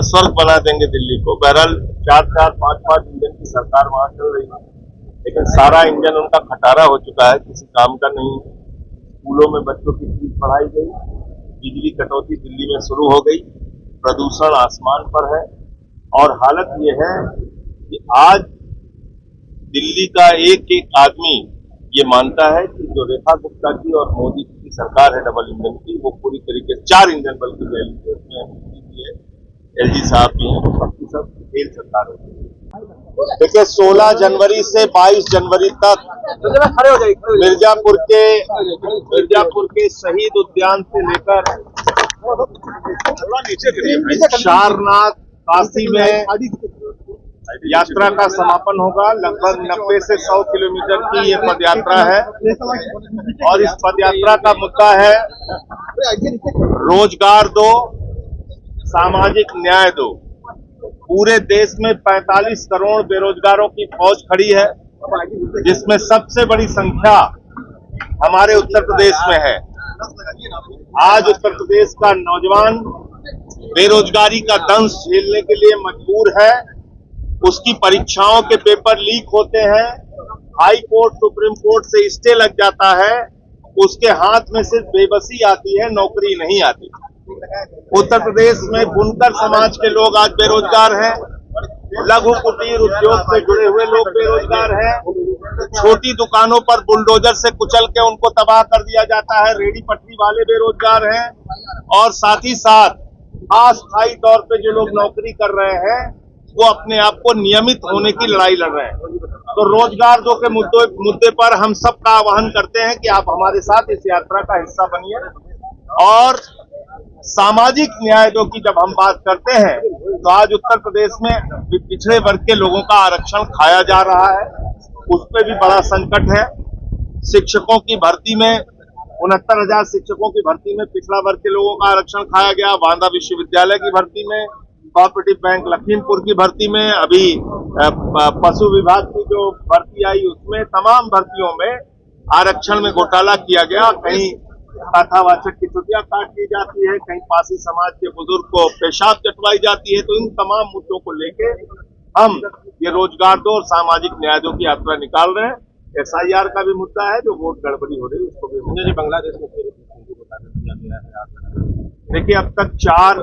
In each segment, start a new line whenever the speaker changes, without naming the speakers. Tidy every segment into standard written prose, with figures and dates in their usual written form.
स्वर्ग बना देंगे दिल्ली को। बहरहाल 4-4, 5-5 इंजन की सरकार वहां चल रही है, लेकिन सारा इंजन उनका खटारा हो चुका है, किसी काम का नहीं। स्कूलों में बच्चों की फीस बढ़ाई गई, बिजली कटौती दिल्ली में शुरू हो गई, प्रदूषण आसमान पर है। और हालत ये है कि आज दिल्ली का एक एक आदमी ये मानता है कि जो रेखा गुप्ता की और मोदी जी की सरकार है डबल इंजन की, वो पूरी तरीके से 4 इंजन बल्कि एलजी साहब भी हैं, सबकी सब फेल सरकार होगी। देखिए 16 जनवरी से 22 जनवरी तक मिर्जापुर के शहीद उद्यान से लेकर सारनाथ काशी में यात्रा का समापन होगा। लगभग 90 से 100 किलोमीटर की ये पदयात्रा है और इस पदयात्रा का मुद्दा है रोजगार दो, सामाजिक न्याय दो। पूरे देश में 45 करोड़ बेरोजगारों की फौज खड़ी है, जिसमें सबसे बड़ी संख्या हमारे उत्तर प्रदेश में है। आज उत्तर प्रदेश का नौजवान बेरोजगारी का दंश झेलने के लिए मजबूर है। उसकी परीक्षाओं के पेपर लीक होते हैं, हाई कोर्ट सुप्रीम कोर्ट से स्टे लग जाता है, उसके हाथ में सिर्फ बेबसी आती है, नौकरी नहीं आती। उत्तर प्रदेश में बुनकर समाज के लोग आज बेरोजगार हैं, लघु कुटीर उद्योग से जुड़े हुए लोग बेरोजगार हैं, छोटी दुकानों पर बुलडोजर से कुचल के उनको तबाह कर दिया जाता है, रेहड़ी पटरी वाले बेरोजगार हैं, और साथ ही साथ अस्थायी तौर पे जो लोग नौकरी कर रहे हैं वो अपने आप को नियमित होने की लड़ाई लड़ रहे हैं। तो रोजगार दो के मुद्दे पर हम सबका आह्वान करते हैं कि आप हमारे साथ इस यात्रा का हिस्सा बनिए। और सामाजिक न्याय दो की जब हम बात करते हैं तो आज उत्तर प्रदेश में पिछड़े वर्ग के लोगों का आरक्षण खाया जा रहा है, उस पर भी बड़ा संकट है। शिक्षकों की भर्ती में 69,000 शिक्षकों की भर्ती में पिछड़ा वर्ग के लोगों का आरक्षण खाया गया। बांदा विश्वविद्यालय की भर्ती में, कोऑपरेटिव बैंक लखीमपुर की भर्ती में, अभी पशु विभाग की जो भर्ती आई उसमें, तमाम भर्तियों में आरक्षण में घोटाला किया गया। कहीं कथावाचक की छुट्टियां काट दी जाती है, कहीं पासी समाज के बुजुर्ग को पेशाब चटवाई जाती है। तो इन तमाम मुद्दों को लेके हम ये रोजगार दो और सामाजिक न्याय दो की यात्रा निकाल रहे हैं। SIR का भी मुद्दा है, जो वोट गड़बड़ी हो रही है उसको भी बांग्लादेश में देखिए, अब तक 4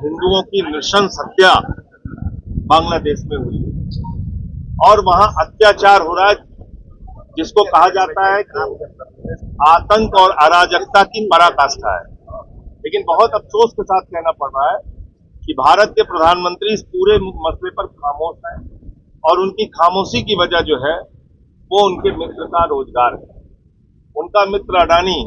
हिंदुओं की नृशंस हत्या बांग्लादेश में हुई है और वहां अत्याचार हो रहा है, जिसको कहा जाता है कि आतंक और अराजकता की पराकाष्ठा है। लेकिन बहुत अफसोस के साथ कहना पड़ रहा है कि भारत के प्रधानमंत्री इस पूरे मसले पर खामोश हैं और उनकी खामोशी की वजह जो है वो उनके मित्र का रोजगार है। उनका मित्र अडानी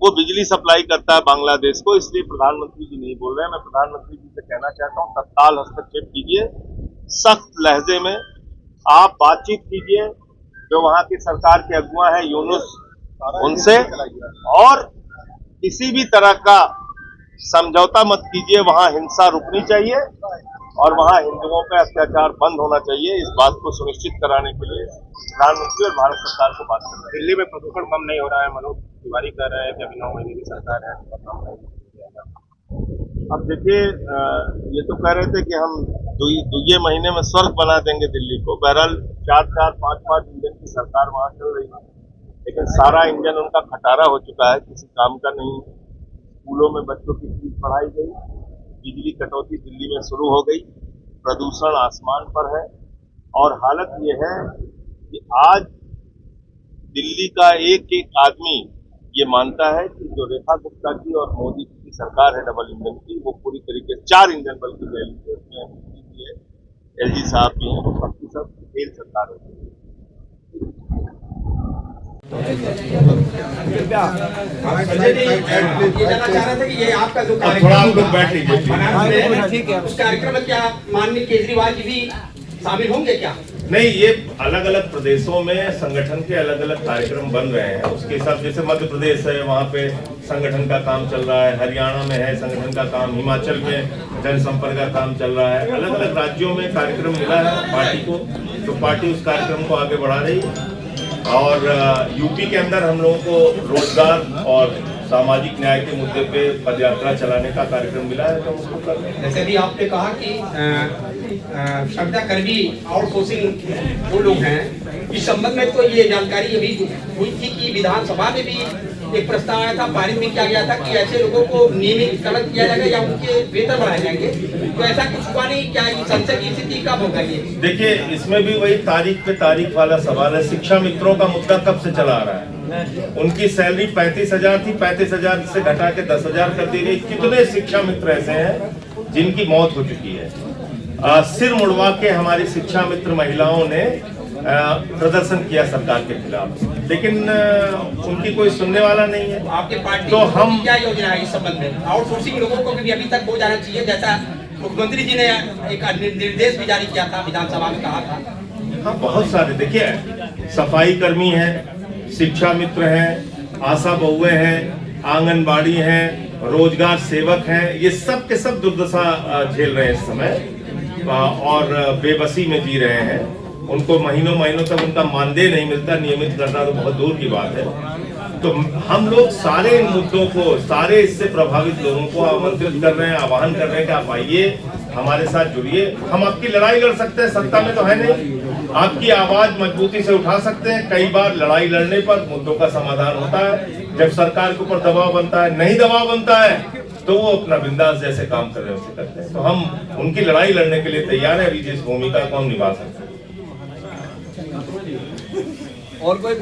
वो बिजली सप्लाई करता है बांग्लादेश को, इसलिए प्रधानमंत्री जी नहीं बोल रहे हैं। मैं प्रधानमंत्री जी से कहना चाहता हूं, तत्काल हस्तक्षेप कीजिए, सख्त लहजे में आप बातचीत कीजिए जो वहां की सरकार के अगुवा है यूनुस, उनसे, और किसी भी तरह का समझौता मत कीजिए। वहां हिंसा रुकनी चाहिए और वहां हिंदुओं पर अत्याचार बंद होना चाहिए। इस बात को सुनिश्चित कराने के लिए प्रधानमंत्री और भारत सरकार को बात करना है। दिल्ली में प्रदूषण कम नहीं हो रहा है, मनोज तिवारी कह रहे हैं कि अभी 9 महीने की सरकार है। अब देखिए, ये तो कह रहे थे कि हम दुए महीने में स्वर्ग बना देंगे दिल्ली को। बहरहाल 4-4, 5-5 इंजन की सरकार वहां चल रही है, लेकिन सारा इंजन उनका खटारा हो चुका है, किसी काम का नहीं। स्कूलों में बच्चों की फीस बढ़ाई गई, बिजली कटौती दिल्ली में शुरू हो गई, प्रदूषण आसमान पर है। और हालत ये है कि आज दिल्ली का एक एक आदमी ये मानता है कि जो रेखा गुप्ता की और मोदी जी की सरकार है डबल इंजन की, वो पूरी तरीके से 4 इंजन बल्कि एलजी साहब भी हैं, सबकी सब फेल सरकार होगी।
ये आपका जो उस कार्यक्रम में क्या माननीय केजरीवाल जी भी शामिल होंगे क्या?
नहीं, ये अलग अलग प्रदेशों में संगठन के अलग अलग कार्यक्रम बन रहे हैं। उसके हिसाब से जैसे मध्य प्रदेश है, वहाँ पे संगठन का काम चल रहा है, हरियाणा में है संगठन का काम, हिमाचल में जनसंपर्क का काम चल रहा है। अलग अलग राज्यों में कार्यक्रम मिला है पार्टी को, तो पार्टी उस कार्यक्रम को आगे बढ़ा रही है। और यूपी के अंदर हम लोगों को रोजगार और सामाजिक न्याय के मुद्दे पे पदयात्रा चलाने का कार्यक्रम मिला है तो उसको कर रहे हैं।
जैसे भी आपने कहा कि संविदा कर्मी आउटसोर्सिंग वो लोग हैं, इस संबंध में तो ये जानकारी अभी हुई थी कि विधानसभा में भी एक प्रस्ताव आया था, पारित भी किया गया था कि ऐसे लोगों को नियमित कलक किया जाएगा या उनके वेतन बढ़ाए जाएंगे, तो ऐसा कुछ हुआ नहीं। क्या संसद की स्थिति कब होगा ये?
देखिए, इसमें भी वही तारीख पे तारीख वाला सवाल है। शिक्षा मित्रों का मुद्दा कब से चला आ रहा है? उनकी सैलरी 35,000 थी, 35,000 से घटा के 10,000 कर दी गई। कितने शिक्षा मित्र ऐसे हैं जिनकी मौत हो चुकी है? सिर मुड़वा के हमारी शिक्षा मित्र महिलाओं ने प्रदर्शन किया सरकार के खिलाफ, लेकिन उनकी कोई सुनने वाला नहीं है।
आपके पार्टी
तो हम
क्या योजना है इस संबंध में? आउटसोर्सिंग लोगों को भी अभी तक हो जाना चाहिए, जैसा मुख्यमंत्री जी ने एक निर्देश भी जारी किया था, विधानसभा में कहा था।
हाँ, बहुत सारे। देखिए, सफाई कर्मी हैं, शिक्षा मित्र हैं, आशा बहुएं हैं, आंगनबाड़ी हैं, रोजगार सेवक हैं, ये सब के सब दुर्दशा झेल रहे हैं इस समय और बेबसी में जी रहे हैं। उनको महीनों महीनों तक उनका मानदेय नहीं मिलता, नियमित करना तो बहुत दूर की बात है। तो हम लोग सारे इन मुद्दों को, सारे इससे प्रभावित लोगों को आमंत्रित कर रहे हैं, आह्वान कर रहे हैं कि आप आइए, हमारे साथ जुड़िए। हम आपकी लड़ाई लड़ सकते हैं, सत्ता में तो है नहीं। आपकी आवाज मजबूती से उठा सकते हैं। कई बार लड़ाई लड़ने पर मुद्दों का समाधान होता है। जब सरकार के ऊपर दबाव बनता है, नहीं दबाव बनता है, तो वो अपना बिंदास जैसे काम कर रहे हैं उसे करते हैं। तो हम उनकी लड़ाई लड़ने के लिए तैयार है। अभी जिस भूमिका को हम निभा सकते हैं।
और कोई